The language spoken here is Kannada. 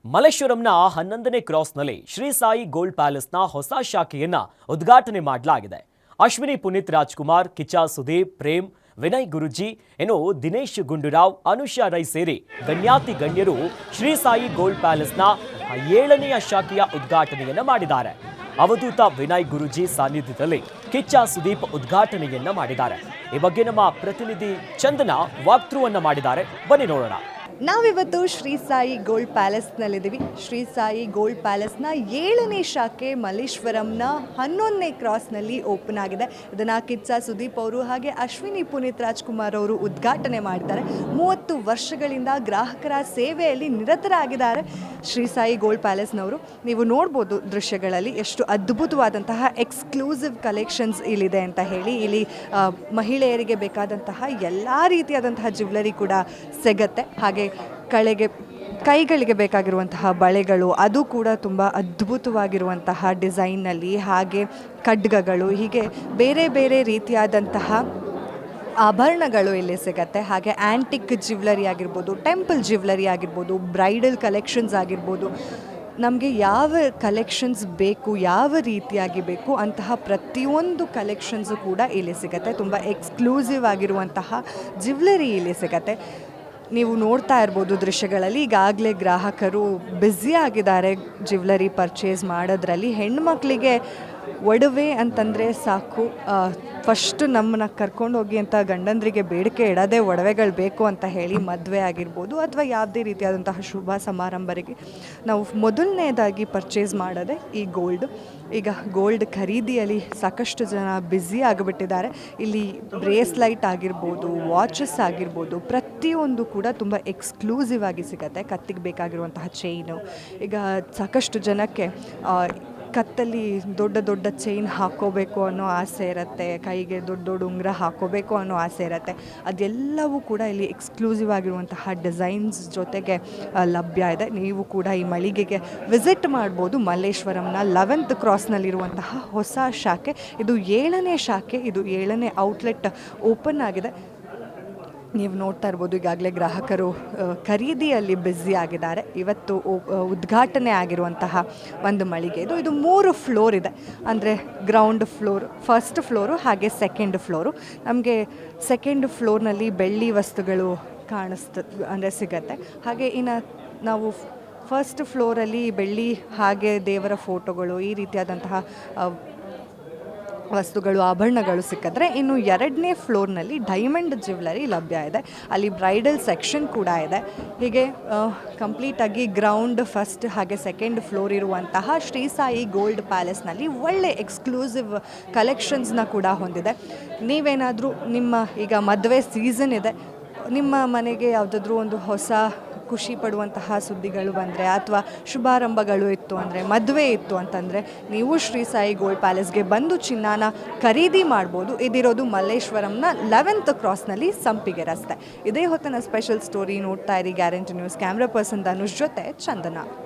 ಮಲ್ಲೇಶ್ವರಂನ 11ನೇ ಕ್ರಾಸ್ನಲ್ಲಿ ಶ್ರೀ ಸಾಯಿ ಗೋಲ್ಡ್ ಪ್ಯಾಲೇಸ್ನ ಹೊಸ ಶಾಖೆಯನ್ನ ಉದ್ಘಾಟನೆ ಮಾಡಲಾಗಿದೆ. ಅಶ್ವಿನಿ ಪುನೀತ್ ರಾಜ್ಕುಮಾರ್, ಕಿಚ್ಚ ಸುದೀಪ್, ಪ್ರೇಮ್, ವಿನಯ್ ಗುರುಜಿ, ದಿನೇಶ್ ಗುಂಡೂರಾವ್, ಅನುಷಾ ರೈ ಸೇರಿ ಗಣ್ಯಾತಿ ಗಣ್ಯರು ಶ್ರೀ ಸಾಯಿ ಗೋಲ್ಡ್ ಪ್ಯಾಲೇಸ್ನ 7ನೇ ಶಾಖೆಯ ಉದ್ಘಾಟನೆಯನ್ನ ಮಾಡಿದ್ದಾರೆ. ಅವಧೂತ ವಿನಯ್ ಗುರುಜಿ ಸಾನ್ನಿಧ್ಯದಲ್ಲಿ ಕಿಚ್ಚ ಸುದೀಪ್ ಉದ್ಘಾಟನೆಯನ್ನ ಮಾಡಿದ್ದಾರೆ. ಈ ಬಗ್ಗೆ ನಮ್ಮ ಪ್ರತಿನಿಧಿ ಚಂದನ ವಾಕ್ಥ್ರೂ ಅನ್ನ ಮಾಡಿದ್ದಾರೆ. ಬನ್ನಿ ನೋಡೋಣ. ನಾವಿವತ್ತು ಶ್ರೀ ಸಾಯಿ ಗೋಲ್ಡ್ ಪ್ಯಾಲೇಸ್ನಲ್ಲಿದ್ದೀವಿ. ಶ್ರೀ ಸಾಯಿ ಗೋಲ್ಡ್ ಪ್ಯಾಲೇಸ್ನ 7ನೇ ಶಾಖೆ ಮಲ್ಲೇಶ್ವರಂನ 11ನೇ ಕ್ರಾಸ್ನಲ್ಲಿ ಓಪನ್ ಆಗಿದೆ. ಇದನ್ನು ಕಿಚ್ಚ ಸುದೀಪ್ ಅವರು ಹಾಗೆ ಅಶ್ವಿನಿ ಪುನೀತ್ ರಾಜ್ಕುಮಾರ್ ಅವರು ಉದ್ಘಾಟನೆ ಮಾಡಿದ್ದಾರೆ. 30 ವರ್ಷಗಳಿಂದ ಗ್ರಾಹಕರ ಸೇವೆಯಲ್ಲಿ ನಿರತರಾಗಿದ್ದಾರೆ ಶ್ರೀ ಸಾಯಿ ಗೋಲ್ಡ್ ಪ್ಯಾಲೇಸ್ನವರು. ನೀವು ನೋಡ್ಬೋದು ದೃಶ್ಯಗಳಲ್ಲಿ ಎಷ್ಟು ಅದ್ಭುತವಾದಂತಹ ಎಕ್ಸ್ಕ್ಲೂಸಿವ್ ಕಲೆಕ್ಷನ್ಸ್ ಇಲ್ಲಿದೆ ಅಂತ ಹೇಳಿ. ಇಲ್ಲಿ ಮಹಿಳೆಯರಿಗೆ ಬೇಕಾದಂತಹ ಎಲ್ಲ ರೀತಿಯಾದಂತಹ ಜ್ಯುವೆಲರಿ ಕೂಡ ಸಿಗತ್ತೆ. ಹಾಗೆ ಕೈಗಳಿಗೆ ಬೇಕಾಗಿರುವಂತಹ ಬಳೆಗಳು, ಅದು ಕೂಡ ತುಂಬ ಅದ್ಭುತವಾಗಿರುವಂತಹ ಡಿಸೈನ್ನಲ್ಲಿ, ಹಾಗೆ ಖಡ್ಗಗಳು, ಹೀಗೆ ಬೇರೆ ಬೇರೆ ರೀತಿಯಾದಂತಹ ಆಭರಣಗಳು ಇಲ್ಲಿ ಸಿಗತ್ತೆ. ಹಾಗೆ ಆ್ಯಂಟಿಕ್ ಜ್ಯುವೆಲರಿ ಆಗಿರ್ಬೋದು, ಟೆಂಪಲ್ ಜ್ಯುವೆಲರಿ ಆಗಿರ್ಬೋದು, ಬ್ರೈಡಲ್ ಕಲೆಕ್ಷನ್ಸ್ ಆಗಿರ್ಬೋದು, ನಮಗೆ ಯಾವ ಕಲೆಕ್ಷನ್ಸ್ ಬೇಕು, ಯಾವ ರೀತಿಯಾಗಿ ಬೇಕು ಅಂತಹ ಪ್ರತಿಯೊಂದು ಕಲೆಕ್ಷನ್ಸು ಕೂಡ ಇಲ್ಲಿ ಸಿಗತ್ತೆ. ತುಂಬ ಎಕ್ಸ್ಕ್ಲೂಸಿವ್ ಆಗಿರುವಂತಹ ಜ್ಯುವೆಲರಿ ಇಲ್ಲಿ ಸಿಗತ್ತೆ. ನೀವು ನೋಡ್ತಾ ಇರ್ಬೋದು ದೃಶ್ಯಗಳಲ್ಲಿ, ಈಗಾಗಲೇ ಗ್ರಾಹಕರು ಬ್ಯುಸಿ ಆಗಿದ್ದಾರೆ ಜ್ಯುವೆಲರಿ ಪರ್ಚೇಸ್ ಮಾಡೋದ್ರಲ್ಲಿ. ಹೆಣ್ಮಕ್ಳಿಗೆ ಒಡವೆ ಅಂತಂದರೆ ಸಾಕು, ಫಸ್ಟ್ ನಮ್ಮನ್ನ ಕರ್ಕೊಂಡೋಗಿ ಅಂತ ಗಂಡಂದರಿಗೆ ಬೇಡಿಕೆ ಇಡೋದೇ ಒಡವೆಗಳು ಬೇಕು ಅಂತ ಹೇಳಿ. ಮದುವೆ ಆಗಿರ್ಬೋದು ಅಥವಾ ಯಾವುದೇ ರೀತಿಯಾದಂತಹ ಶುಭ ಸಮಾರಂಭರಿಗೆ ನಾವು ಮೊದಲನೇದಾಗಿ ಪರ್ಚೇಸ್ ಮಾಡೋದೇ ಈ ಗೋಲ್ಡ್. ಈಗ ಗೋಲ್ಡ್ ಖರೀದಿಯಲ್ಲಿ ಸಾಕಷ್ಟು ಜನ ಬ್ಯುಸಿ ಆಗಿಬಿಟ್ಟಿದ್ದಾರೆ. ಇಲ್ಲಿ ಬ್ರೇಸ್ಲೈಟ್ ಆಗಿರ್ಬೋದು, ವಾಚಸ್ ಆಗಿರ್ಬೋದು, ಪ್ರತಿಯೊಂದು ಕೂಡ ತುಂಬ ಎಕ್ಸ್ಕ್ಲೂಸಿವ್ ಆಗಿ ಸಿಗುತ್ತೆ. ಕತ್ತಿಗೆ ಬೇಕಾಗಿರುವಂತಹ ಚೈನು, ಈಗ ಸಾಕಷ್ಟು ಜನಕ್ಕೆ ಕತ್ತಲ್ಲಿ ದೊಡ್ಡ ದೊಡ್ಡ ಚೈನ್ ಹಾಕ್ಕೋಬೇಕು ಅನ್ನೋ ಆಸೆ ಇರುತ್ತೆ, ಕೈಗೆ ದೊಡ್ಡ ದೊಡ್ಡ ಉಂಗುರ ಹಾಕ್ಕೋಬೇಕು ಅನ್ನೋ ಆಸೆ ಇರುತ್ತೆ. ಅದೆಲ್ಲವೂ ಕೂಡ ಇಲ್ಲಿ ಎಕ್ಸ್ಕ್ಲೂಸಿವ್ ಆಗಿರುವಂತಹ ಡಿಸೈನ್ಸ್ ಜೊತೆಗೆ ಲಭ್ಯ ಇದೆ. ನೀವು ಕೂಡ ಈ ಮಳಿಗೆಗೆ ವಿಸಿಟ್ ಮಾಡ್ಬೋದು. ಮಲ್ಲೇಶ್ವರಂನ 11th ಕ್ರಾಸ್ನಲ್ಲಿರುವಂತಹ ಹೊಸ ಶಾಖೆ ಇದು 7ನೇ ಶಾಖೆ, ಇದು 7ನೇ ಔಟ್ಲೆಟ್ ಓಪನ್ ಆಗಿದೆ. ನೀವು ನೋಡ್ತಾ ಇರ್ಬೋದು ಈಗಾಗಲೇ ಗ್ರಾಹಕರು ಖರೀದಿಯಲ್ಲಿ ಬ್ಯುಸಿ ಆಗಿದ್ದಾರೆ. ಇವತ್ತು ಉದ್ಘಾಟನೆ ಆಗಿರುವಂತಹ ಒಂದು ಮಳಿಗೆ ಇದು 3 ಫ್ಲೋರ್ ಇದೆ. ಅಂದರೆ ಗ್ರೌಂಡ್ ಫ್ಲೋರ್, ಫಸ್ಟ್ ಫ್ಲೋರು ಹಾಗೆ ಸೆಕೆಂಡ್ ಫ್ಲೋರು. ನಮಗೆ ಸೆಕೆಂಡ್ ಫ್ಲೋರ್ನಲ್ಲಿ ಬೆಳ್ಳಿ ವಸ್ತುಗಳು ಅಂದರೆ ಸಿಗತ್ತೆ. ಹಾಗೆ ಇನ್ನು ನಾವು ಫಸ್ಟ್ ಫ್ಲೋರಲ್ಲಿ ಬೆಳ್ಳಿ ಹಾಗೆ ದೇವರ ಫೋಟೋಗಳು, ಈ ರೀತಿಯಾದಂತಹ ವಸ್ತುಗಳು, ಆಭರಣಗಳು ಸಿಕ್ಕಿದ್ರೆ, ಇನ್ನು 2ನೇ ಫ್ಲೋರ್ನಲ್ಲಿ ಡೈಮಂಡ್ ಜ್ಯುವೆಲರಿ ಲಭ್ಯ ಇದೆ. ಅಲ್ಲಿ ಬ್ರೈಡಲ್ ಸೆಕ್ಷನ್ ಕೂಡ ಇದೆ. ಹೀಗೆ ಕಂಪ್ಲೀಟಾಗಿ ಗ್ರೌಂಡ್, ಫಸ್ಟ್ ಹಾಗೆ ಸೆಕೆಂಡ್ ಫ್ಲೋರ್ ಇರುವಂತಹ ಶ್ರೀ ಸಾಯಿ ಗೋಲ್ಡ್ ಪ್ಯಾಲೇಸ್ನಲ್ಲಿ ಒಳ್ಳೆ ಎಕ್ಸ್ಕ್ಲೂಸಿವ್ ಕಲೆಕ್ಷನ್ಸ್ನ ಕೂಡ ಹೊಂದಿದೆ. ನೀವೇನಾದರೂ ಈಗ ಮದುವೆ ಸೀಸನ್ ಇದೆ, ನಿಮ್ಮ ಮನೆಗೆ ಯಾವುದಾದ್ರೂ ಒಂದು ಹೊಸ ಖುಷಿ ಪಡುವಂತಹ ಸುದ್ದಿಗಳು ಬಂದರೆ ಅಥವಾ ಶುಭಾರಂಭಗಳು ಇತ್ತು ಅಂದರೆ, ಮದುವೆ ಇತ್ತು ಅಂತಂದರೆ, ನೀವು ಶ್ರೀ ಸಾಯಿ ಗೋಲ್ಡ್ ಪ್ಯಾಲೇಸ್ಗೆ ಬಂದು ಚಿನ್ನಾನ ಖರೀದಿ ಮಾಡ್ಬೋದು. ಇದಿರೋದು ಮಲ್ಲೇಶ್ವರಂನ 11th ಕ್ರಾಸ್ನಲ್ಲಿ ಸಂಪಿಗೆ ರಸ್ತೆ. ಇದೇ ಹೊತ್ತಿನ ಸ್ಪೆಷಲ್ ಸ್ಟೋರಿ ನೋಡ್ತಾ ಇರಿ guarantee news. Camera person Dhanush ಜೊತೆ ಚಂದನ.